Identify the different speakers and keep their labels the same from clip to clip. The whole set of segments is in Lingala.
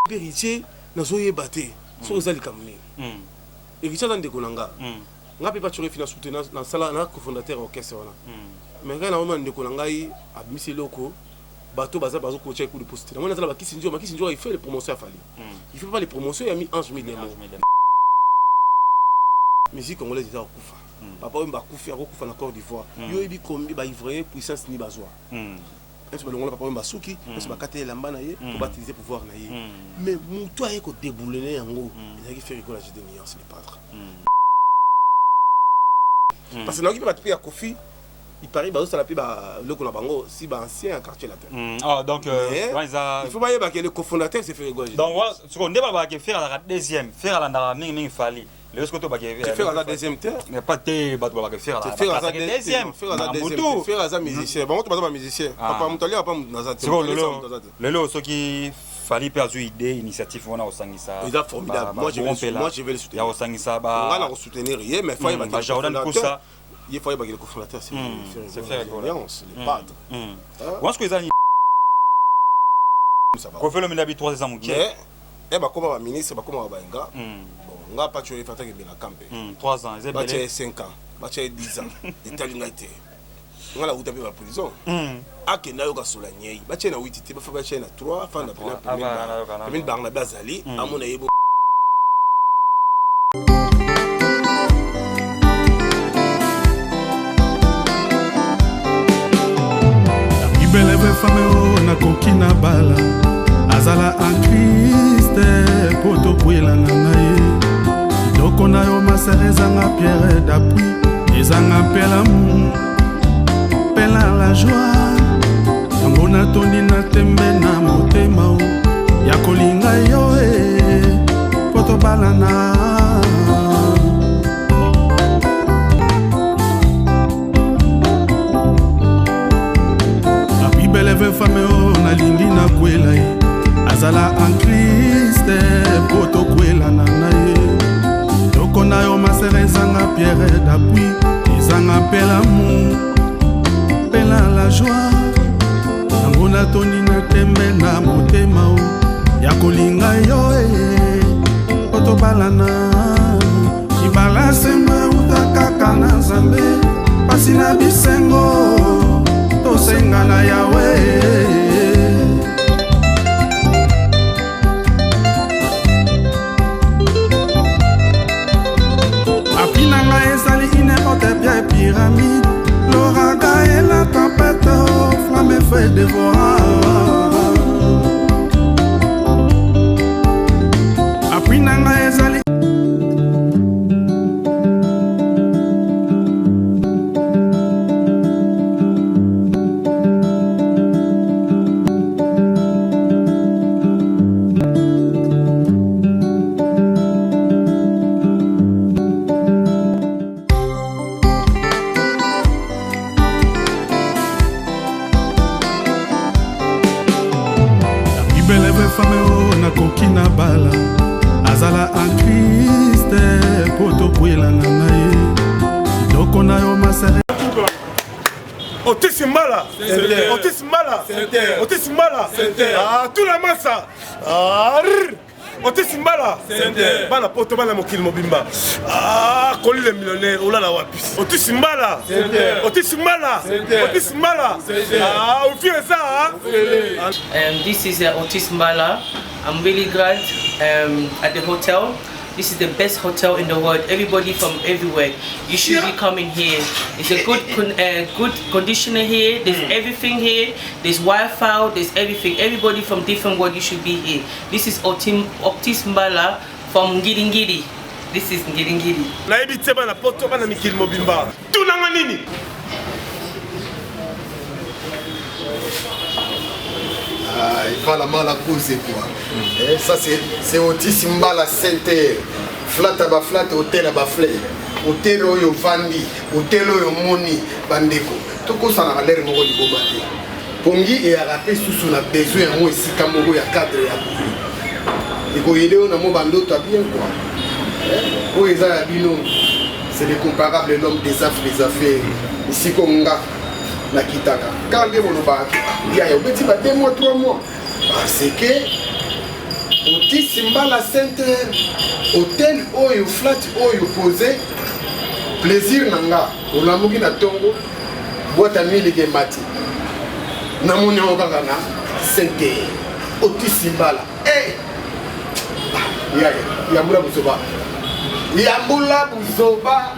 Speaker 1: héritier nazoye baté so ozali kamni héritier dans de konanga nga pe pas tu refina soutenir dans sala na cofondateur orchestre wana mais nga na moment de konanga yi abimisi loko bateau baza bazo coacher coup de poste na mona sala bakisi ndio il fait les promotions à Fali il fait pas les promotions il a mis Ange Midemo musique congolaise est akufa papa mba kufa akufa na Côte d'Ivoire yo ebi kombi ba ivrayer puissance ni bazwa est-ce que le papa mba souki est-ce que bakate lamba na ye pour baptiser pouvoir na ye mais muto aye ko débouler yango il a qui fait rigoler la de nuance les padres parce que là qui va te payer à Kofi il paraît bah ça la paye bah le qu'on a bango si bah ancien quartier latin
Speaker 2: ah donc il
Speaker 1: faut pas y bah que le cofondateur c'est fait rigoler
Speaker 2: donc ce qu'on débat bah que faire la deuxième faire la mingi fali le ce que tu vas
Speaker 1: faire la deuxième terre
Speaker 2: mais pas te bah tu vas faire la deuxième
Speaker 1: faire la musicien bon tu vas pas musicien papa mutali papa nazati
Speaker 2: le ce qui fallait perdre idée initiative on a au sangisa
Speaker 1: il est formidable moi je vais le soutenir
Speaker 2: il y a au sangisa bah
Speaker 1: on va le soutenir mais faut y bah
Speaker 2: Jordan Koussa
Speaker 1: il faut y bah le cofondateur c'est faire alliance les padres
Speaker 2: où est-ce que les qu'on fait le minable 3 ans
Speaker 1: mais bah comment va ministre bah comment va benga on va pas tuer Fata qui est la campé
Speaker 2: 3 ans
Speaker 1: ils ont 5 ans bah 10 ans et talingate on a la route à la prison a que na yo ka solanyei ba chena 8 te ba fa ba chena 3 fa na premier bar na bazali amona yebo
Speaker 3: ibeleve fame na kokina bala azala en Christ poto kwela na ye doko na yo masereza nga pierre d'appui ezanga pela mu pela la joie yango natondi na tembe na motema ya kolinga yo poto balana abibeleve fame nalingi na kwela ye azala en Christ poto kwelana na ye doko na yo masere ezanga pierre d'appui ezanga pela mu pela la joie yango natondi na tembe na motema ya kolinga yo poto balana ibala semba utakaka na nzambe pasi na bisengo tosenga na yawe apinanga ezali une haute pierre pyramide l'oraga et la tempête flamme fait dévorer apinanga ezali na kokina bala azala en Christ poto kwelana na ye doko na yo masere
Speaker 1: Otis Mbala tout la massa Otis Mbala bana poto bana mokili mobimba koli le millionnaire olala wapi Otis Mbala
Speaker 4: This is Otis Mbala. I'm really glad at the hotel. This is the best hotel in the world. Everybody from everywhere, you should be coming here. It's a good conditioner here. There's everything here. There's Wi-Fi. There's everything. Everybody from different world, you should be here. This is Otis Mbala from Ngiringiri. This is Ngiringiri.
Speaker 1: Na ebite bana poto bana mikili mobimba. Tunanga nini?
Speaker 5: Il va la mal à cause quoi. Ça c'est Otis Mbala Center. Flat à flat, hôtel à flé. Hôtel oyo vandi, hôtel oyo moni bandeko. Toko ça na l'air moko di bomate. Pongi et arape sous na besoin en ici kamoro ya cadre ya. Iko yedeo na mo bando to bien quoi. O eza ya bino. C'est les comparables l'homme des affaires. Ici konga na kitaka. Quand les mono ba il y a petit ba 2 mois 3 mois. Parce que Otis Mbala Center, hôtel oyo flat oyo posé, plaisir nanga, olamuki na tongo, boîte à miliki mati. Namoni okaka na Center, Otis Mbala. Eh, Yambula Buzoba. Yambula Buzoba.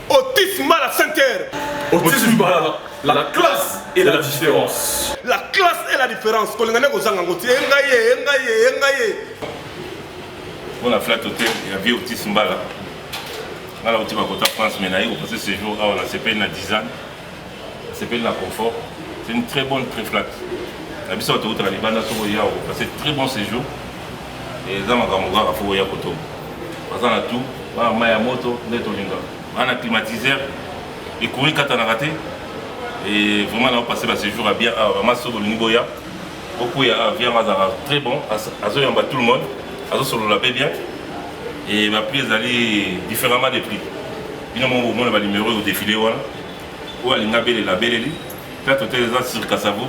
Speaker 1: Otis Mbala Center.
Speaker 6: Otis Mbala, la classe et la différence.
Speaker 1: La classe et la différence. Kolengane kozanga ngoti engaye.
Speaker 6: On a flat hôtel, il y a vu Otis Mbala. On a au côté France, mais on a passé ce jour, on a CPL na 10 ans. CPL na confort. C'est une très bonne, très flat. La bise autoroute à Libana, on a passé très bon séjour. Et les gens ont fait Foya Koto. On a tout, on a Maya Moto, on a climatiseur. Et courir quand on a raté. Et vraiment, on a passé ce jour à bien à Masso de Niboya. Beaucoup de bien très bon. À tout le monde. À ce la paix bien. Et ma prix est différemment des prix. Il y a un moment où on a numéro au défilé. Où il y a la belle. Peut-être que les gens sur Kassavou.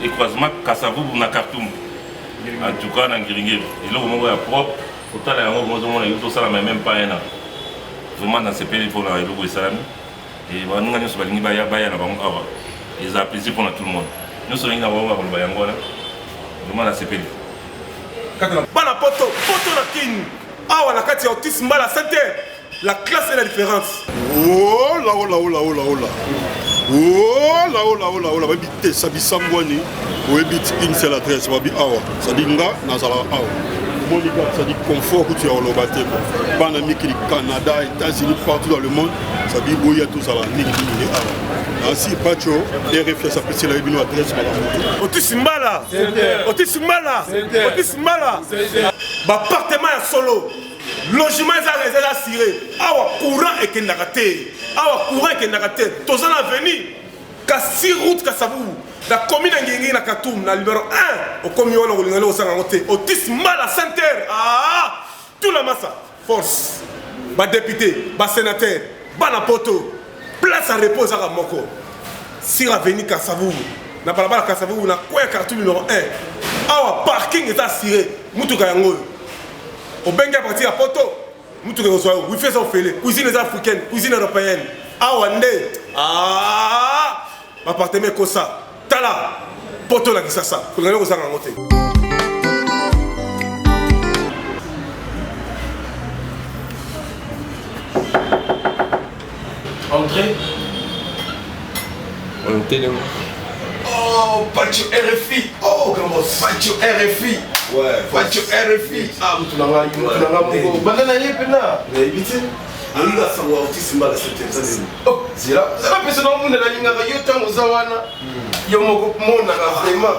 Speaker 6: Et croisement Kassavou pour Nakartoum. En tout cas, dans Giringir. Et là, au moment où il y a propre. Autant il y a un moment où il y a tout ça, même pas un an. Vraiment dans ces pays pour la République Salami. Et nous avons fait des choses et ça a plaisir pour tout le monde. Nous sommes venus à Bayangona. Vraiment dans ces pays.
Speaker 1: Bana poto la king. Ah, on a quatre Otis Mbala Center. La classe et la différence.
Speaker 3: Oh là. Babite Sabisambwani. Webit une seule adresse. Babi awa. Sadinga Nazala awa. Ça dit confort que tu as au Lobaté. Banami qui Canada, États-Unis, partout dans le monde, ça dit Boya tout ça là. Ainsi, Pacho, RFS a passé la une adresse.
Speaker 1: Otis Mbala. Otis Mbala. Appartement à solo. Logement est assuré. Awa courant et Kenagate. Tous en avenir. Kassi route Kassavou. La commune de na Katoum, na numéro 1, au commune de Otis Mbala Center. Ah, tout la masse, force. Ba député, ba sénateur, ba na poto. Place à repos à Moko. Si la venue Kassavou, na balabala Kassavou, na quoi Katoum numéro 1. Ah, parking est assuré. Mutuka yango. Au Benga parti à poto. Mutuka yango. Oui, fait ça au félé. Cuisine africaine, cuisine européenne. Ah, Wande. Ah, appartement comme ça. Tala, poto la kisasa, pour gagner aux arrangements.
Speaker 4: André.
Speaker 5: Oh, Pacho RFI. Oh, comment Pacho RFI. Ouais, Pacho RFI. Ah, tu l'as banana yepena. Éviter. Anga sawa Otis Mbala Center. Oh, zira. Ça personne au monde la linga yo tango zawana. Yo moko mona la vraiment.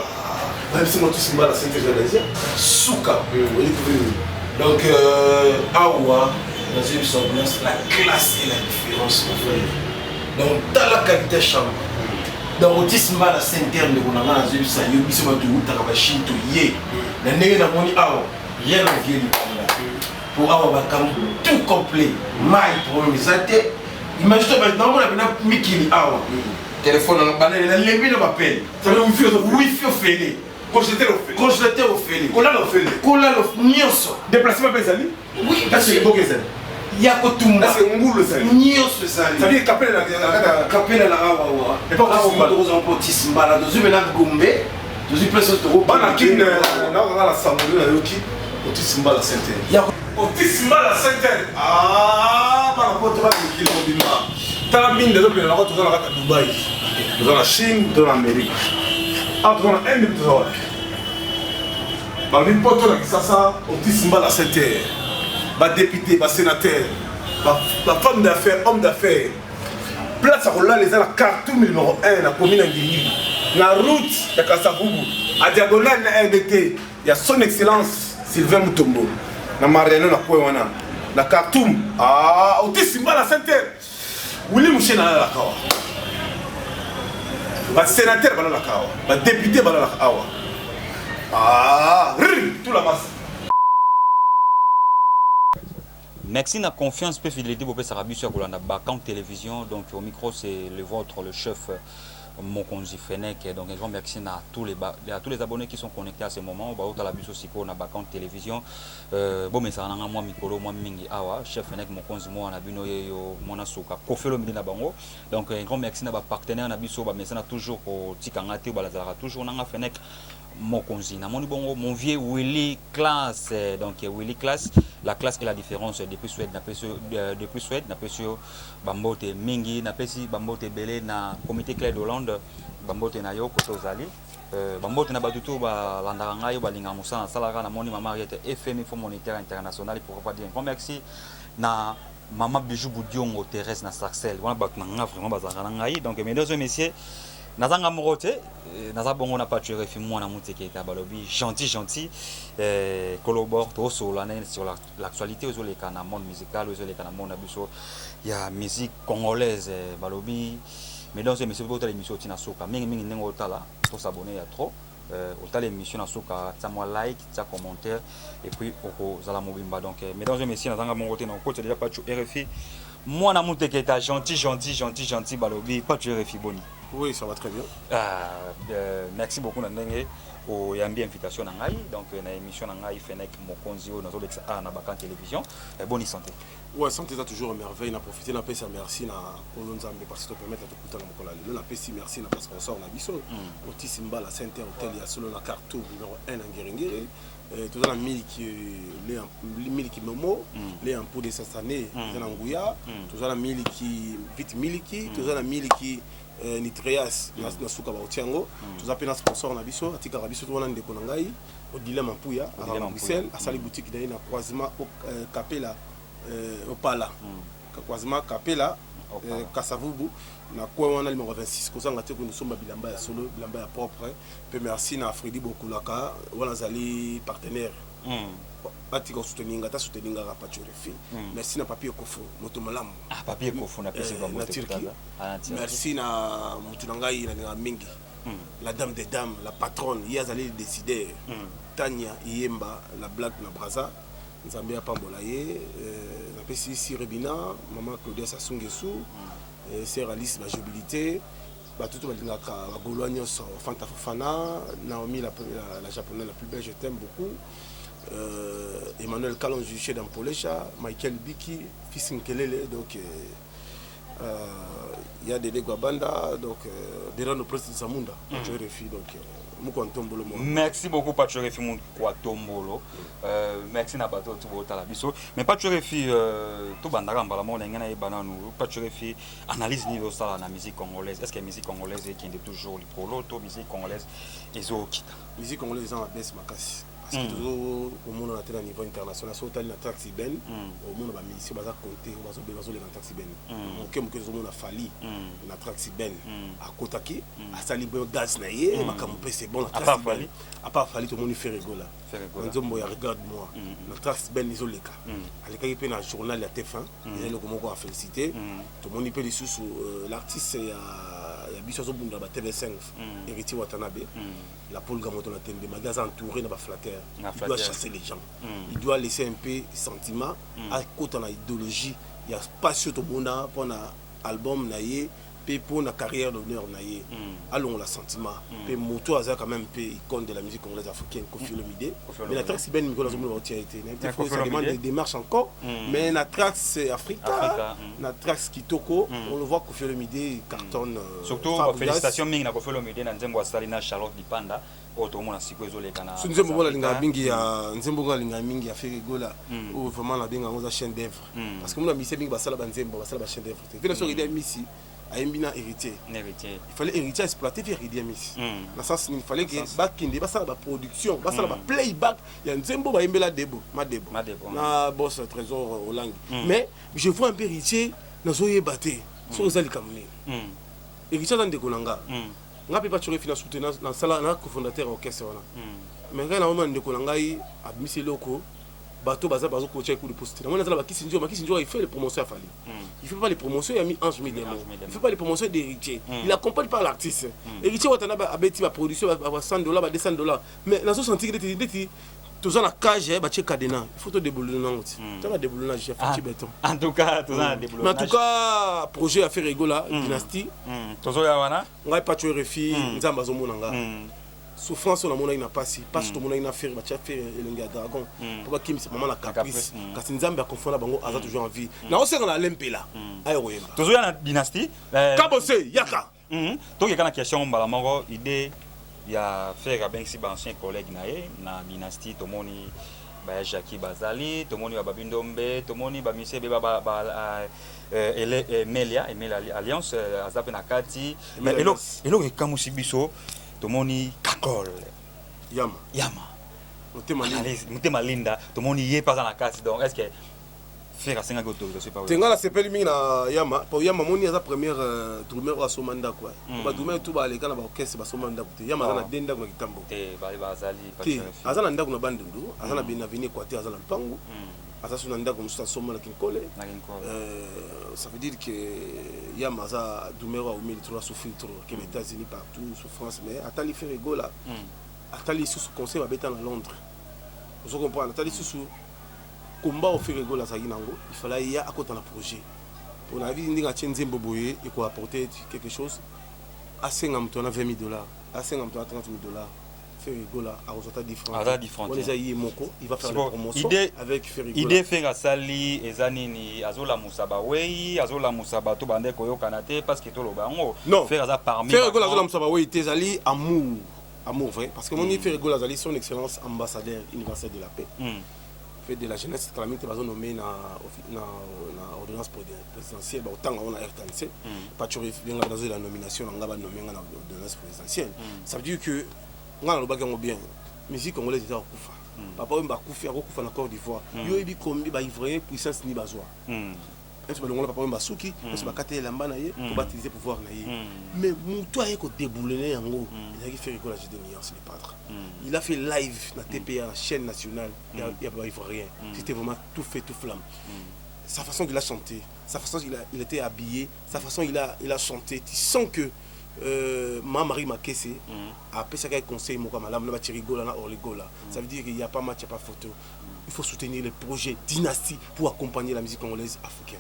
Speaker 5: Même si Otis Mbala Center déjà. Souka. Donc awa dans une ambiance la classe et la différence mon frère. Donc dans la qualité chambre. Dans Otis Mbala Center on a dans une salle yo biso ba tu utaka Chine to ye. Na ndenge na moni awa rien ne vient pour avoir tout complet, maille pour me zate. Imagine maintenant, on a mis Mikili Awa. Téléphone, on a levé le appel. Ça veut dire wifi au félé. Congélateur au félé. Cola au félé. Cola au nyonso. Déplacement pesali? Oui, parce que il y a tout le monde. C'est un boulot ça. Nyonso ça. Ça veut dire capel la Awa. Et pas on a Otis Mbala. Dans une ménage Gombe. Dans une place au Banakin, on a la Samoudou, la Yoki. Otis Mbala Center. Otis Mbala Center. Ah, par rapport à ce qu'il a dit. T'as mine de l'autre, on a à Dubaï. Dans la Chine, dans l'Amérique. Ah, dans la Inde, dans la Inde. Dans poto là, ça, Otis Mbala Center. Ma député, ma sénateur, ma femme d'affaires, homme d'affaires. Place à Roland, les a la carte numéro 1, la commune d'Ingénie. La route de Kassaboubou, à diagonale de RDT, il y a son excellence Sylvain Mutombo. Na Mariano na Kouéwana. Na Khartoum. Ah, Otis Mbala Center. Willy Mouché na la kawa. Ba sénateur bala la kawa. Ba député bala la kawa. Ah, tout la masse.
Speaker 2: Merci na confiance et fidélité pour Sarabus sur la Bacan Télévision. Donc au micro c'est le vôtre, le chef Mokonzi Fenech. Donc un grand merci à tous les abonnés qui sont connectés à ce moment. Bah la bus aussi qu'on a bakant télévision. Bon mais ça nanga moi mikolo moi mingi awa chef Fenech Mokonzi moi na bino yo mona soka kofelo midina bango. Donc un grand merci na ba partenaire na biso ba mais ça toujours ko tikangate ba lazara toujours nanga Fenech Mokonzi na moni bongo mon vieux Willy Class. Donc Willy Class, la classe est la différence depuis Suède na pesio bambote mingi na pesi bambote belé na comité Claire d'Hollande bambote na yo koto zali bambote na batutu ba landaka ngai ba linga musana salaka na moni mama Mariette FMI Fonds monétaire international pourquoi pas dire un merci na mama Bijou Boudiongo Thérèse na Sarcelles wana batu na nga vraiment bazanga ngai. Donc mesdames et messieurs nazanga morote naza bongo na patuere fi mwana muteke ta balobi gentil collabore to solana sur l'actualité aux les kana monde musical aux les kana monde abiso ya musique congolaise balobi. Mesdames et messieurs, votre émission tina soka mingi nengo tala to s'abonner ya trop otala émission na soka ta moi like ta commentaire et puis oko zala mobimba. Donc mesdames et messieurs nazanga morote na côté déjà patu RFI mwana muteke ta gentil balobi patu RFI boni.
Speaker 1: Oui, ça va très bien.
Speaker 2: Merci beaucoup Nandenge au yambi invitation na ngai. Donc na émission na ngai Fenech Mokonzi na zolex na bakan télévision. Bonne santé.
Speaker 1: Ouais, santé ça toujours merveille, na profiter na pesa merci na Olonzambe parce que permettre de kutana mokola lelo na pesi merci na parce qu'on sort na biso. Otis Mbala Center Hotel ya solo na carte numéro 1 en Guéringéré. Tout dans la miliki momo, les en pour de cette année dans Ngouya, tout dans la miliki vite miliki, tout dans la miliki Nitreas na suka ba otiango, tout ça pena sponsor na biso, atika rabiso to wana ndeko na ngai, au dilemme Mpuya, à Bruxelles, à sali boutique d'ailleurs na croisement au Capella Opala. Croisement Capella Kasavubu na kwa wana numéro 26 kozanga te ko nous sommes bilamba ya solo bilamba ya propre. Pe merci na Freddy Bokulaka wana zali partenaire. Atika soutenir ta soutenir ga Paturefi. Merci na papier Kofo moto malamu. Ah
Speaker 2: papier Kofo na pesi ba moto
Speaker 1: merci na mutu ngai na mingi. La dame des dames, la patronne, Yazali décider. Tania Yemba, la blague na Braza. Nzambe apambola ye na pesi Sirebina, maman Claudia Sasungesu, sœur Alice Majobilité, batutu balingaka bagolwa nyonso Fanta Fofana, Naomi la japonaise la plus belle, je t'aime beaucoup. Emmanuel Kalonji chez Dampolecha, Michael Biki, fils Nkelele, donc il y a des Guabanda, donc Berano Prosti Samunda, je refuse donc
Speaker 2: merci beaucoup Paturefi Mukwantombolo. Merci na bato tout botala biso. Mais Paturefi tout bandaka mbala mo ngena e bananu Paturefi analyse niveau ça la musique congolaise. Est-ce que la musique congolaise est qui est toujours le polo to musique congolaise ezo kita.
Speaker 1: Musique congolaise en baisse makasi. Parce que toujours au monde on a niveau international so tali na taxi ben au monde ba musicien baza compter bazo le taxi ben. Mon kem que zo monde a fali na taxi ben à Kotaki à Salibo gaz na ye makampe c'est bon la taxi ben à part fali tout le monde fait rigola. Nzombo ya regarde moi na taxi ben isoleka. Aleka qui pe na journal la TF1 et le comment on a félicité tout le monde peut les sous l'artiste ya biso zo bunda ba TV5 héritier Watanabe la Paul Gamoto na tembe magasin entouré na ba flatter. Il doit chasser les gens. Il doit laisser un peu sentiment à côté de l'idéologie. Il y a pas sur tout le monde pour un album naïe, puis pour une carrière d'honneur naïe. Allons la sentiment. Puis moto a quand même peu icône de la musique congolaise africaine, Koffi Olomide. Mais la trace c'est bien Nicolas Zomo a été. Ça demande des démarches encore. Mais la trace c'est Africa. La trace Kitoko, on le voit Koffi Olomide cartonne.
Speaker 2: Surtout félicitations mingi na Koffi Olomide na Nzembo Salina Charlotte Dipanda. Otomona sikozo le kana.
Speaker 1: Nzembo la linga mingi ya Nzembo la linga mingi ya fait gola ou vraiment la binga ngoza chaîne d'œuvre. Parce que mon ami c'est mingi basala banzembo basala ba chaîne d'œuvre. Vena sur idée misi ayembina héritier. Il fallait héritier exploiter vers idée misi. Dans sens il fallait que bakinde basala ba production, basala ba playback ya Nzembo ba yembela debo, madebo. Na boss trésor au langue. Mais je vois un peu héritier na zoye baté. So ozali kamni. Héritier dans dekolanga. Ngapi pa tshore fina soutenir na sala na cofondateur orchestre wana. Mais quand on mande ko ngai admisi loko bato baza ko tsheka ku poster. Na mona sala bakisi njo il fait les promotions à Fali. Il fait pas les promotions ya mi Ange Midemo. Il fait pas les promotions d'héritier. Il accompagne pas l'artiste. Héritier watana ba abeti ba production ba $100 ba $200. Mais na so senti que tous en la cage batie cadena il faut te déboulonner non tu vas déboulonner j'ai fait béton
Speaker 2: en tout cas tous en déboulonner
Speaker 1: mais en tout cas projet à faire rigola dynastie
Speaker 2: tous ya wana
Speaker 1: ngai pas tu refi nzamba zo monanga souffrance na mona ina pasi passe to mona ina faire batie faire elenga dragon pour kim c'est maman la caprice kasi nzamba confondre bango aza toujours en vie na osenga na lempela ayo yeba
Speaker 2: tous ya na dynastie
Speaker 1: kabose yaka
Speaker 2: donc il y a une question mbala moko idée ya faire avec si ancien collègue na dynastie tomoni ba Jackie Bazali tomoni ba Babindombe tomoni ba Mise ba Emelia Alliance azape na kati mais elo ekamusi biso tomoni Kakol Yama mutema linda tomoni ye pas na kati donc est-ce que faire à 5 autorisation par
Speaker 1: tenga la sepeli mingi na Yama pour Yama moni za première tourner wa somanda quoi ba tourner tout ba lekana ba orchestre ba somanda te Yama za na denda ko kitambo
Speaker 2: te ba azali pas
Speaker 1: azana ndako na bandundu azana bina vini kwa te azana mpangu azana na ndako musa somanda kinkole ça veut dire que Yama za tourner wa umeli trop souffrir trop que les États-Unis partout souffrance mais atali faire rigola atali sous conseil va beta na Londres vous comprenez atali sous combat au fait rigola ça nango il fallait y a à côté d'un projet pour la vie ndinga tchenze boboye et quoi apporter quelque chose à 50 $, à 20 $, à 50 $, à 30 $, faire rigola à résultat différent on les a eu moko il va faire la promotion avec faire rigola
Speaker 2: idée faire sali ezanini azola musaba wei azola musaba to bande koyo kanate parce que to lo bango faire ça parmi
Speaker 1: faire rigola azola musaba wei tezali amour vrai parce que mon fait rigola azali son excellence ambassadeur universel de la paix fait de la jeunesse calamité bazon nommé na ordonnance présidentielle autant on a RTNC pas toujours bien dans la nomination on va nommer na ordonnance présidentielle ça veut dire que ngana lo bakango bien musique congolaise est akufa papa on ba kufa na Côte d'Ivoire yo ebi kombi ba ivoirien puissance ni bazwa est-ce que le papa on ba souki est-ce ba katé lamba na ye pour utiliser pouvoir na ye mais muto aye ko déboulonner yango il a fait rigoler de nuance les padres il a fait live na TPA la chaîne nationale il y a pas ivoirien c'était vraiment tout fait tout flamme sa façon qu'il a chanté sa façon il était habillé sa façon il a chanté tu sens que Marie Makese a fait un conseil mon camarade na ba rigola na origola ça veut dire qu'il y a pas match il y a pas photo il faut soutenir les projets dynastie pour accompagner la musique congolaise africaine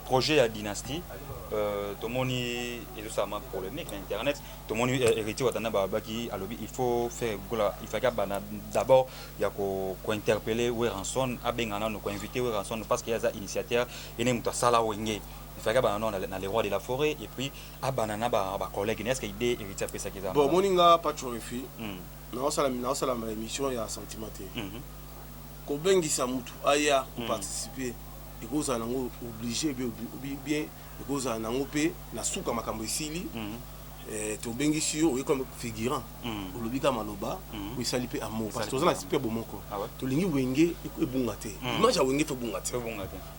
Speaker 2: projet à dynastie tout le monde est justement polémique mais internet tout le monde héritier watana babaki alobi il faut faire il faut d'abord il y a ko interpeller Weranson abengana no ko inviter Weranson parce qu'il y a des initiateurs et ne muta sala wenge il faut que les rois de la forêt et puis abanana ba collègue est-ce qu'il idée héritier après ça qui ça
Speaker 1: bon moninga pas toujours refi na sala émission ya sentimenté ko bengisa mutu aya participer et cause à nango obligé bien et cause à nango pe na suka makambo isili to bengi sio comme figurant au lobika maloba ou sali pe amour parce que tozana super bon moko to lingi wenge e bungate image wenge to bungate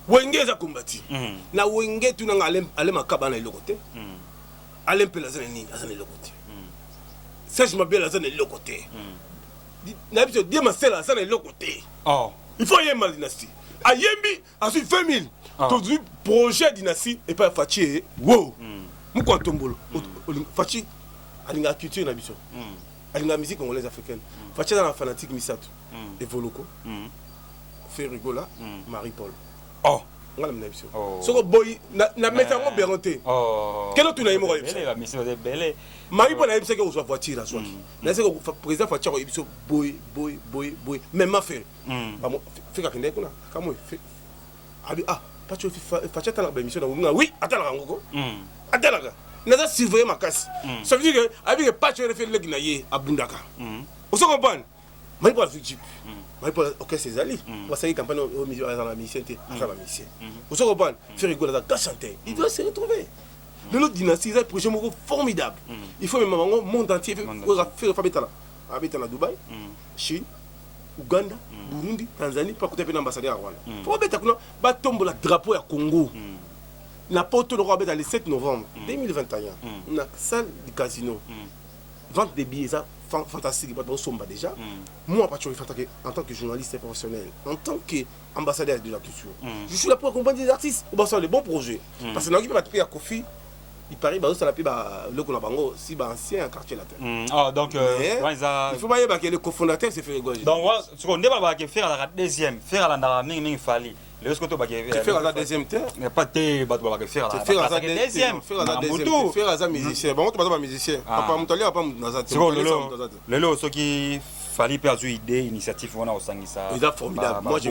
Speaker 1: wenge za kombati na wenge tu na ale makaba na ilokote ale mpela za nini azana ilokote Serge Mabel azana ilokote na biso dia masela azana ilokote il faut y mal dynastie ayembi asu 20 000 to du projet dynastie et pas Fachi wow mukwa tombolo Fachi alinga culture na biso alinga musique congolaise africaine Fachi dans la fanatique Misato et Voloko fait rigola Marie-Paul ngala mna biso soko boy na metango beronté kelo tu na yimo
Speaker 2: belle
Speaker 1: Marie-Paul a dit que vous avez voiture à soi mais c'est que président Fachi a dit boy même ma fait fait ka kende kuna kamo abi pas tu Fachi ta la émission na oui atala ngoko atala na surveiller ma casse ça veut dire que avec pas tu fait le gnaye abundaka on se comprend Marie-Paul fait jeep Marie-Paul OK c'est ali parce que campagne au milieu à la mission à la mission on se comprend faire rigoler ça chanter il doit se retrouver de l'autre dynastie c'est un projet formidable il faut même un monde entier faire habiter à Dubaï Chine Uganda Burundi Tanzanie pour côté ambassadeur à Rwanda faut mettre ba tombe la drapeau ya Congo na poto le roi le 7 novembre 2021 na salle du casino vente des billets ça fantastique pas somba déjà moi pas en tant que journaliste professionnel en tant qu'ambassadeur de la culture je suis là pour accompagner des artistes pour faire les bons projets parce que n'a pas pris à Kofi il paraît que ça la le Konabango si ancien quartier là.
Speaker 2: Ah donc
Speaker 1: il faut pas que le cofondateur c'est Ferré Gauche.
Speaker 2: Donc ce qu'on débat va faire à la deuxième, faire à la ming fali. Le ce que tu vas
Speaker 1: faire à la deuxième terre.
Speaker 2: Mais pas te va faire à la deuxième.
Speaker 1: Faire à la deuxième. Faire à la musicien. Bon, tu pas musicien. Papa Moutalia pas Nazati.
Speaker 2: Le ce qui fallait perdre idée initiative on a au Sangisa.
Speaker 1: Il est formidable. Moi je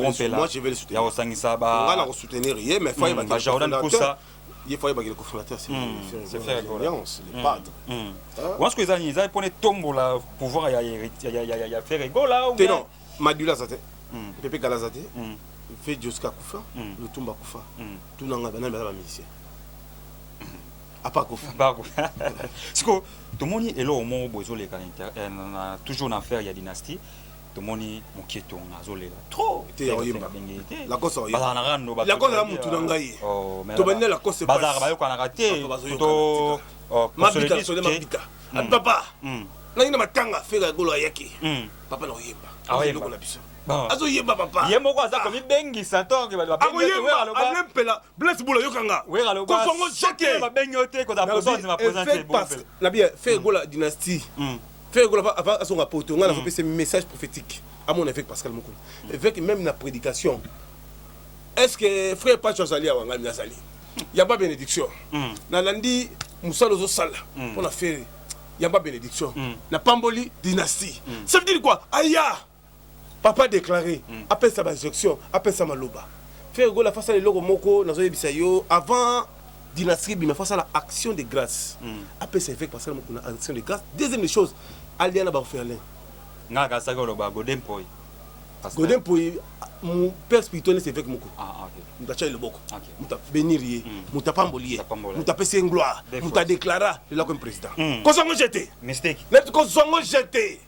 Speaker 1: vais le soutenir.
Speaker 2: Il y a au Sangisa
Speaker 1: ba. On va la soutenir rien mais faut y
Speaker 2: ba Jordan pour ça.
Speaker 1: Il faut que le cofondateur c'est faire l'alliance les padres.
Speaker 2: Est-ce que les amis pour les tombeaux là pouvoir il y a faire rigolo là ou
Speaker 1: non Madula Zate. Pepe Galazate. Fait jusqu'à Koufa, le Tumba Koufa. Tout le monde a musicien. À part Koufa.
Speaker 2: Parce que tout le monde est là au moment où les gens toujours en affaire, il y a dynastie. Tout le monde est mon quieton, trop.
Speaker 1: La cause est
Speaker 2: la cause est moutou nangaï.
Speaker 1: Tu vas la cause c'est pas.
Speaker 2: Bazar, qu'on a raté.
Speaker 1: Mabika, sur les Mabika. Papa. Là, matanga fait la golo ayaki. Papa n'a rien. Ah oui, on a biso. Azo yeba papa.
Speaker 2: Yemo kwa za komi bengi sato ke ba bengi te wera loba.
Speaker 1: Alempela bless bula yokanga.
Speaker 2: Wera loba.
Speaker 1: Ko songo cheke
Speaker 2: ba bengi ote ko da présence ma présenter bon.
Speaker 1: Na bien fait gola dynastie. Fait gola avant son rapport on a fait ce message prophétique à mon évêque Pascal Moukoula. Évêque même la prédication. Est-ce que frère Pacho Zali awanga Nazali? Il y a pas bénédiction. Na landi musalo zo sala. On a fait il y a pas bénédiction. Na pamboli dynastie. Ça veut dire quoi? Aya. Papa déclaré, après sa injection, après sa maloba. Faire go la face à l'eau moko, nazo bisayo avant dynastie, mais face à l'action de grâce. Après c'est fait parce que on a action de grâce. Deuxième chose, Aliana ba faire l'un.
Speaker 2: Nga ka sa go ba Golden Boy.
Speaker 1: Golden Boy, mon père spirituel c'est avec moko.
Speaker 2: Ah ok.
Speaker 1: Muta le boko. Muta bénir, muta pambolier, muta passer une gloire, muta déclarer là comme président. Qu'on s'en jeté.
Speaker 2: Mistake.
Speaker 1: Let qu'on s'en jeté.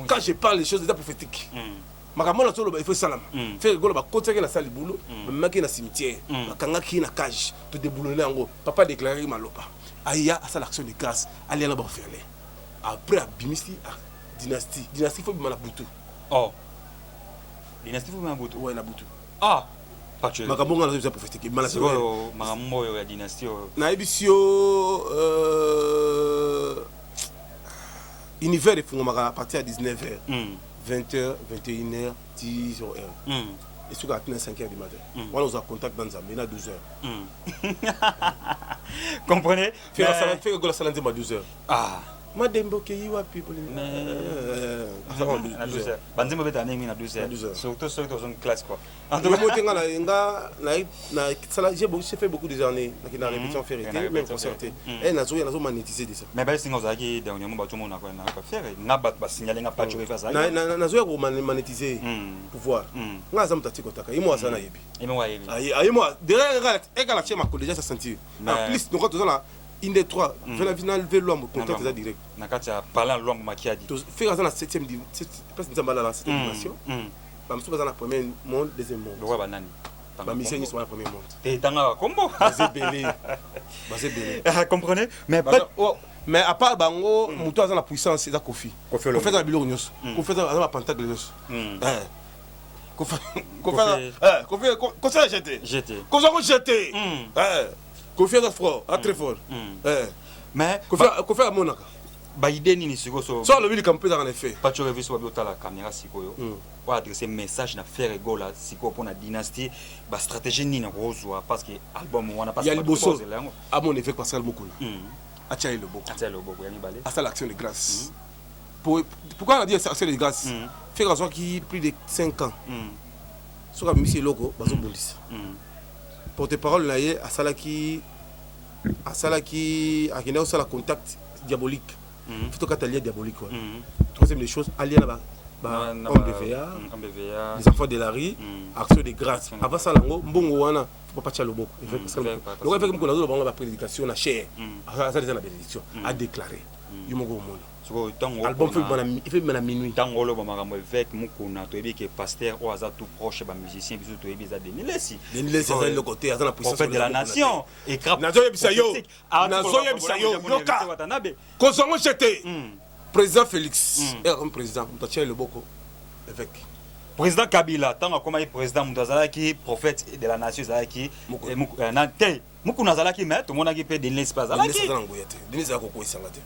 Speaker 1: Quand je parle des choses prophétiques, il faut salam. Faire golo ba kotseke na sali boulot, maki na cimetière, makangaki na cage, tout déboulonner en gros. Papa déclaré malopa. Aya à l'action de grâce, aller là-bas faire les. Après abimisi dynastie, dynastie faut bimana butu.
Speaker 2: Oh. Dynastie faut bimana butu.
Speaker 1: Ouais na butu.
Speaker 2: Ah.
Speaker 1: Makabonga na zeza prophétique.
Speaker 2: Malako makambo ya dynastie.
Speaker 1: Na ebisio univers de Fungomaka à partir de 19h, 20h, 21h, 10h. Et ce qu'on a 5h du matin. On nous a contact dans Zambie à 12h.
Speaker 2: Comprenez?
Speaker 1: Faire la salle à 12h.
Speaker 2: Ah.
Speaker 1: Madembo Keyiwa people.
Speaker 2: À 12h. Banzembo est à 12h. Surtout ceux qui sont en classe quoi.
Speaker 1: En tout cas, j'ai fait beaucoup de années dans la répétition faire même concerté. Et nazo monétiser ça.
Speaker 2: Mais ben singo zaki dernièrement tout le monde a pas faire. N'a pas signaler n'a pas jouer face ça.
Speaker 1: Nazo monétiser pouvoir. Nga za mutati kotaka. Imo azana yebi.
Speaker 2: Imo yebi.
Speaker 1: Imo derrière égala chez ma collègue déjà ça sentir. En plus donc quand là une des trois, je l'ai vu dans le l'homme, contact déjà direct.
Speaker 2: Nakatia parlant l'homme makiadi.
Speaker 1: Faire dans la 7e division, presque dans la 7e division. Bah je suis dans la première monde, deuxième monde.
Speaker 2: Ouais banani.
Speaker 1: Bah mission ils sont dans la première monde.
Speaker 2: T'es dans combo.
Speaker 1: C'est belé. C'est belé.
Speaker 2: Comprenez?
Speaker 1: Mais à part bango, muto dans la puissance c'est la Kofi. Kofi dans la biloko nyos. Kofi dans la pentacle nyos. Kofi jeté. Jeté. Kofi est fort, très fort.
Speaker 2: Mais
Speaker 1: Kofi a monaka.
Speaker 2: Ba idée ni siko so.
Speaker 1: So le vili campé dans effet.
Speaker 2: Pas tu revu sur la caméra siko yo. Pour adresser message na faire gola siko pour na dynastie, ba stratégie ni na rozwa parce que album on a pas.
Speaker 1: Il y a le bosso. À mon effet Pascal Moukoula. Atia le boko.
Speaker 2: Atia le boko yani balé.
Speaker 1: À ça l'action de grâce. Pourquoi on a dit action de grâce? Fait raison qui plus de 5 ans. Sur la mission logo bazo bondis. Porte-parole là à Salaki à qui n'a pas contact diabolique. Plutôt qu'atelier diabolique quoi. Troisième des choses allié là-bas. Homme BVA, les enfants de la rue, action de grâce. Avant ça lango mbongo wana faut pas le boko. Le fait que nous avons la prédication na cher. Ça déjà la bénédiction à déclarer. Yumongo monde. Album fait à minuit.
Speaker 2: Tango lo bamakambo avec mukuna to ebi que pasteur ou aza tout proche ba musicien biso to ebi za Denilesi.
Speaker 1: Denilesi c'est le côté aza la puissance
Speaker 2: de la nation et crap.
Speaker 1: Nazo yebisayo. Yoka. Kosongo chete. Président Félix. Et comme président, on tient le boko évêque.
Speaker 2: président Kabila tant comme président Mutazalaki prophète de la nation Zalaki Nante muku nazalaki mais tout le monde a qui peut donner l'espace Zalaki
Speaker 1: Denis Akoko Isangate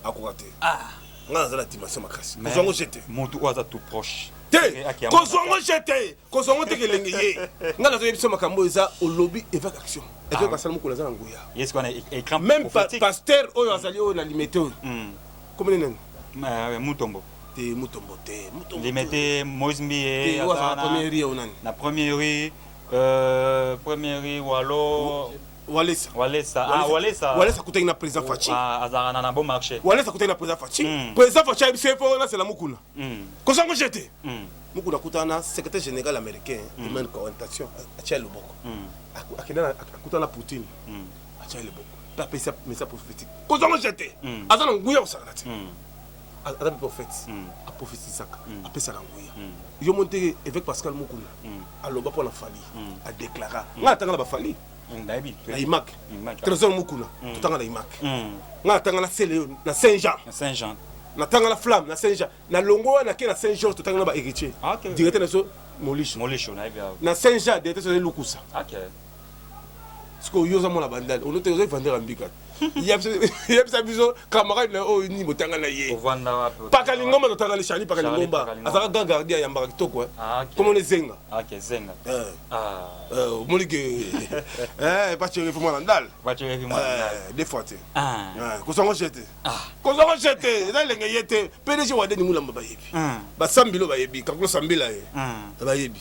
Speaker 1: Akokate nga nazala dimension makasi
Speaker 2: mais
Speaker 1: kozongo jeté
Speaker 2: mutu oza tout proche
Speaker 1: te kozongo jeté kozongo te kelenge ye nga nazoyebi biso makambo eza au lobby évêque action et que basala muku nazala nguya
Speaker 2: yes qu'on est écran
Speaker 1: même pasteur oyo azali oyo na limité comme nene
Speaker 2: Mutombo
Speaker 1: te Mutombo te
Speaker 2: limité Moïse Mbié na première rue walo Walesa kutaki na président Fachi azarana na bon marché
Speaker 1: Walesa kutaki na président Fachi président Fachi c'est là c'est la mukuna kozongo jeté mukuna kutana secrétaire général américain human coordination atia loboko akutana Poutine atia loboko pa pesa message prophétique kozongo jeté azana nguya osakalati Adam prophète a prophétisé a pesa nguya yo monté évêque Pascal Mukuna aloba pour la fali a déclaré nga tanga ba fali na imak trésor Mukuna tutanga na imak nga tanga na sele na Saint-Jean na tanga la flamme na Saint-Jean na longo na ke na Saint-Georges tutanga na ba héritier directeur na so molisho na Saint-Jean directeur so lukusa Parce que yoza mona bandal on était vendre ambika il y a biso camarade na o ni botanga na ye paka lingomba totanga le chani paka lingomba azaka gangardia ya mbaka kitoko comment les zenga
Speaker 2: zenga
Speaker 1: molike pas tirer pour moi landal des fois kozongo jeté na lenge yete PDG wa deni mulamba ba yebi ba sambilo ba yebi kaklo sambila ba yebi.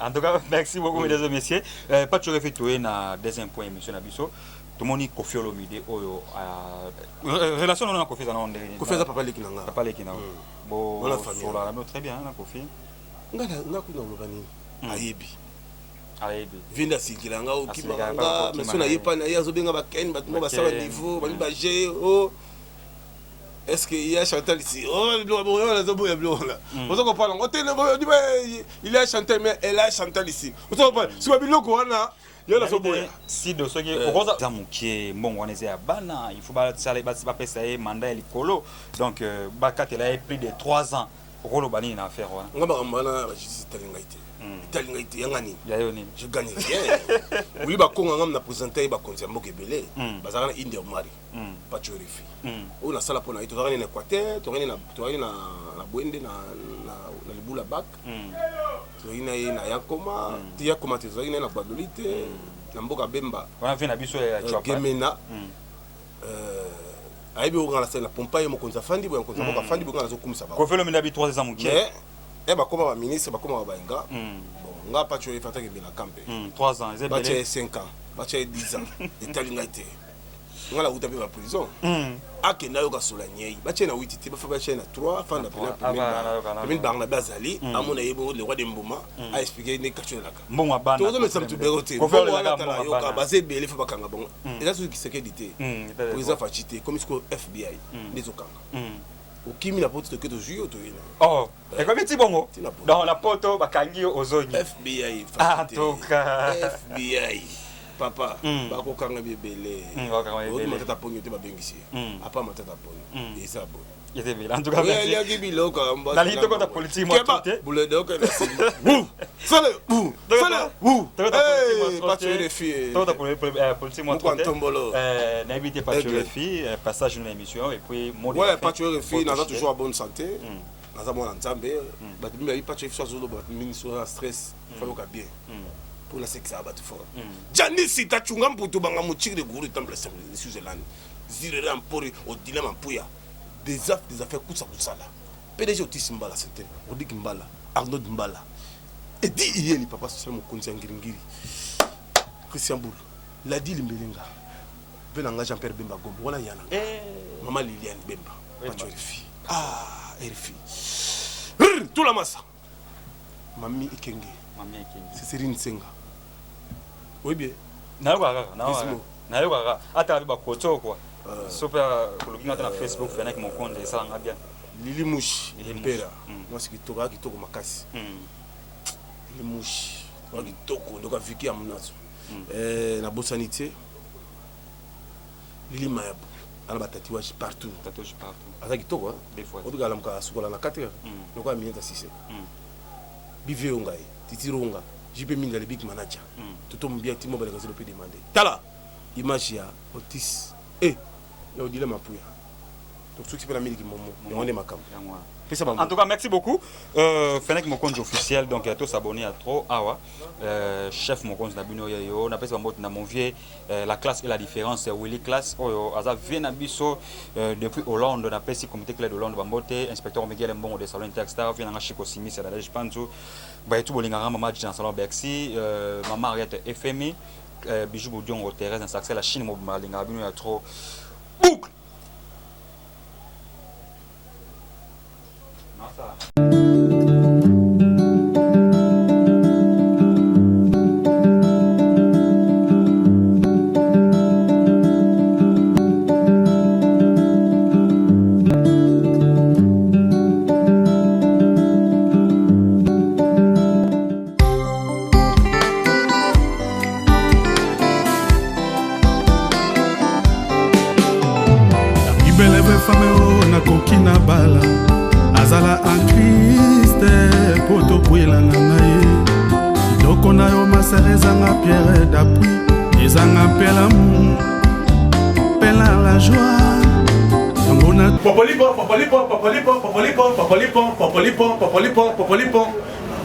Speaker 2: En tout cas, merci beaucoup, mesdames et messieurs. Pas de fait tout na deuxième point émission Nabiso. Tout le monde est confié au midi. Relation on a confié dans le.
Speaker 1: Confié à papa Lekinanga.
Speaker 2: Papa Lekinanga. Bon, sur la très bien, on a confié.
Speaker 1: Nga kuna lobani. Ayebi.
Speaker 2: Ayebi.
Speaker 1: Vinda sikilanga o kibanga. Mais sona yepa na yazo benga ba ken ba mo ba sala niveau, ba ba o. Est-ce qu'il y a Chantal ici? Oh, il a chanté, mais elle a Chantal ici.
Speaker 2: Si de ceux qui bon, on est à Bana, il faut pas passer mandat écolo. Donc, Bakat, il a pris de 3 ans. Pour le bani, il a affaire.
Speaker 1: Je gagne rien. Oui, bah quand on a présenté, bah quand c'est un mot qui est belé, bah ça va être Indien Mari, pas tu refus. On a ça là pour nous. Tu vas en Équateur, tu vas en Buende, na le boula bac, tu vas en Yakoma, tu vas comment tu vas en Guadeloupe, na Mboka Bemba.
Speaker 2: On a fait un abisso à
Speaker 1: Gemena. Aïe, on a la scène la pompe, on a fandi, on a fandi, on a zokum ça va.
Speaker 2: Qu'on fait le minabit 3 ans,
Speaker 1: eh bah comment va ministre, bah comment va Benga. On n'a pas tué Fatak et la campé.
Speaker 2: 3 ans,
Speaker 1: c'est 5 ans, 10 ans. L'Italie on a la route à la prison. Ah, qui n'a pas soulagné. Baché na 8, tu vas faire 3, fin d'après. Même Barnabas Ali, à mon avis, le roi de Mbouma a expliqué les questions là.
Speaker 2: Bon, à
Speaker 1: tout le monde s'est béroté. On va la basé belé faut pas kanga bon. Et là ce qui s'est dit. Pour les affaires comme ce FBI, les okanga. Au kimi la porte de que de juillet au
Speaker 2: oh, et comme tu bon dans la porte bakangi ozoni
Speaker 1: FBI
Speaker 2: en tout cas
Speaker 1: FBI papa bako kanga bebele o matata ponyo te babengisi apa matata ponyo et ça bon
Speaker 2: il était bien en tout cas
Speaker 1: il y a qui biloko
Speaker 2: dans l'idée de politique moi tout
Speaker 1: boule donc bou sale bou pas tuer les filles
Speaker 2: tout politique moi tout n'invitez pas tuer les filles passage une émission et puis
Speaker 1: ouais pas tuer les filles n'a toujours en bonne santé n'a pas nzambe ba mi pas tuer les filles ba mi so stress faut que bien pour la sexe à battre fort janisi tachunga mputo banga muchire guru temple de Switzerland zirera mpori au dilemme mpuya des affaires kusa kusala PDG Otis Mbala c'était Odik Mbala Arnaud Mbala et dit hier le papa social mon konzi ngiri Christian Boul l'a dit limbelinga venanga Jean-Pierre Bemba Gombo wala yana maman Liliane Bemba pas tu fille RFI tout la massa mami Ikenge c'est Serine Senga oui bien
Speaker 2: na yo ata ba koto quoi super kulukinga na Facebook fena ki mokonde ça nga bien
Speaker 1: Lili Mouchi Impera moi c'est kitoko makasi Lili Mouchi wa kitoko ndoka viki ya mnazo na bosanité Lili Mayabu ana tatouage partout asa kitoko
Speaker 2: des fois
Speaker 1: otuka la mka sukola na 4 heures ndoka mieta 6 Bivé Ongaï, Titi Ronga, JP Minga, le big manager. Tout le monde bien, Timo Balagazo peut demander. Tala, image ya, Otis, et, il y a un dilemme à Pouya. Donc, ceux qui font la musique, on est ma cam.
Speaker 2: En tout cas, merci beaucoup. Fennec Mokonzi officiel, donc tous s'abonner à trop. Awa, chef Mokonzi Nabino Yayo, on appelle ça mon vieux, la classe et la différence, c'est Willy Class. Aza vient à Bisso depuis Hollande, on appelle ça comité clair de Hollande, Bambote, inspecteur Miguel Mbongo de Salon Interstar, vient à Chico Simi, c'est la Lège Pantou, Bayetou Bolingara, Maman Djan Salon Bercy, Maman Ariette FMI, Bijou Boudion au Thérèse, un saccès, la Chine, Mobalingara, Bino Yayo trop. Boucle!
Speaker 3: Ibeleve fameo na kokina bala azala en Christ poto kwela na ye doko na yo maserezanga pierre d'appui ezanga pelamu pela la joie ngona
Speaker 1: popolipo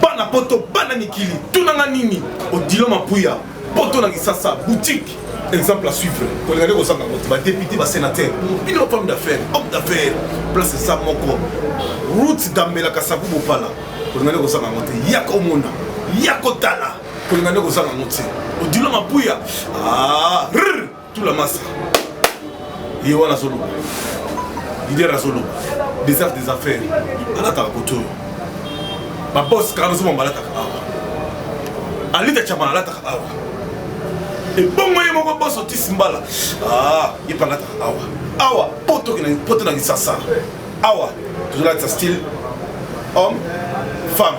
Speaker 1: bana poto bana mikili tunanga nini odilo mapuya poto na kisasa boutique exemple à suivre pour regarder aux angles va député va sénateur une femme d'affaires homme d'affaires place ça moko route d'ambela kasabu bopala pour regarder aux angles yako mona yako tala pour regarder aux angles odilo mapuya tout la masse yewana solo leader solo des arts des affaires alata koto ma boss quand nous balata alita chama alata awa et bon moyen mon boss Otis Mbala il parle awa poto na kisasa awa toujours là style homme femme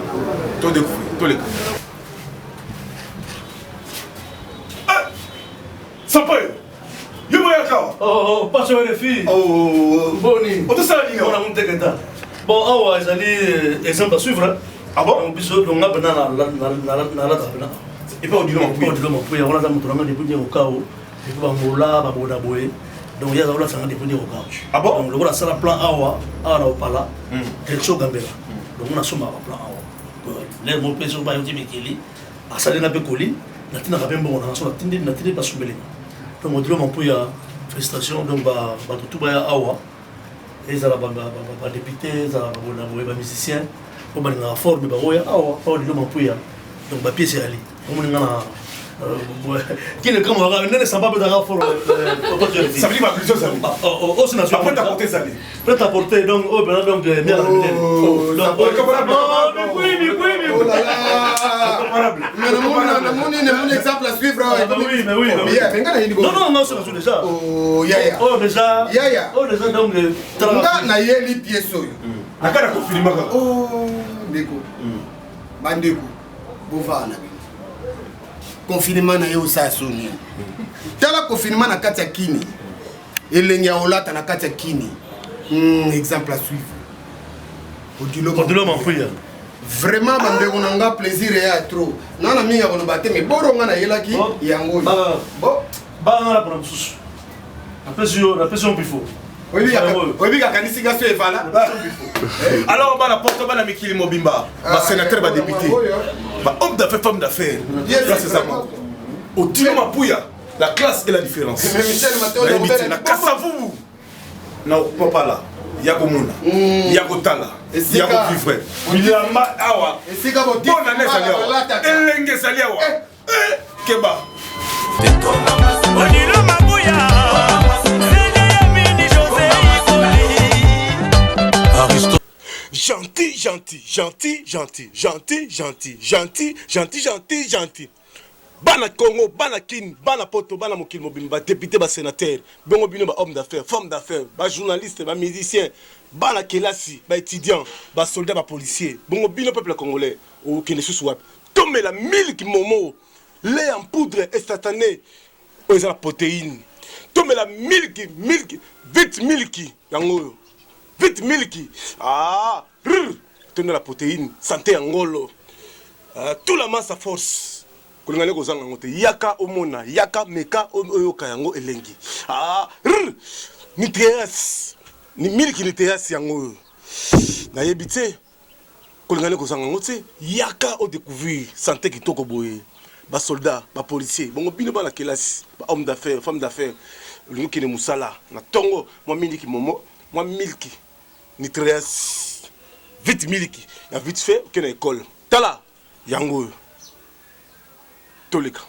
Speaker 1: tout découvrir tous les Sampaio yo moya ka
Speaker 7: pas sur les filles boni
Speaker 1: on te sala ni
Speaker 7: on a monté que bon awa ezali exemple à suivre
Speaker 1: bon
Speaker 7: biso longa bana na
Speaker 1: et pas odilo
Speaker 7: mapuya on a za mutu ngana depuis au cao et puis bangola baboda boye donc il y a ça sanga depuis au cao
Speaker 1: bon
Speaker 7: donc le sala plan awa na opala direction gambela donc on a soma plan awa les mo peso ba yoti mikili asali na bekoli na tina ka bembo na so na tindi pas sumbeli donc odilo mapuya félicitations donc ba tout ba awa et ça la ba député ça baboda boye ba musicien on ba na forme ba oya awa pa odilo mapuya donc ba pièce ali on est là qui est comme on ne sait pas d'avoir fort
Speaker 1: ça veut dire plusieurs années
Speaker 7: oh c'est national
Speaker 1: après t'apporter ça
Speaker 7: peut t'apporter donc oh ben donc bien donc
Speaker 5: mon exemple à suivre
Speaker 7: oui non c'est déjà
Speaker 5: oh yaya
Speaker 7: donc
Speaker 5: na yeli pièce oyo
Speaker 1: akana confirmer
Speaker 5: oh ndeko bandeko bovana confinement na yo sa soni tala confinement na kati ya kini elenge ya olata na kati ya kini exemple à suivre
Speaker 7: odilo mapuya
Speaker 5: vraiment bandeko na nga plaisir ya trop nana minga kono bate me boronga na yelaki yango
Speaker 7: bon ba na pour mususu après bifo
Speaker 5: oui kanisi gaso evala
Speaker 1: alors bana porte bana mikili mobimba ba sénateur ba député ba homme d'affaires femme d'affaires là c'est ça odilo mapuya la classe et la différence na kasavu na popala yako mona yako tala yako vivre milamba awa
Speaker 5: esika boti
Speaker 1: bona nesa leo elenge sali awa keba
Speaker 8: odilo mapuya
Speaker 1: gentil. Bana Congo, bana Kin, bana Poto, bana Mokil Mobimba, député, ba sénateur, bongo bino ba homme d'affaires, femme d'affaires, ba journaliste, ba musicien, bana Kelasi, ba étudiant, ba soldat, ba policier, bongo bino peuple congolais, ou qui ne sous swap. Tombe la milk momo, lait en poudre instantané, aux la protéine. Tombe la milk, vite milky, yango. Vite milky. Tenez la protéine, santé angolo. tout la masse à force kolingane kozanga ngote yaka omona yaka meka oyoka yango elengi ni teas ni miliki ni teas yango na yebite kolingane kozanga ngote yaka o découvrir santé kitoko boye ba soldat ba policier bongo bino ba la kelasi ba homme d'affaires femme d'affaires luki ni musala na tongo moi miliki momo moi miliki ni teas vite miliki ya vite fait que na école tala yango toleka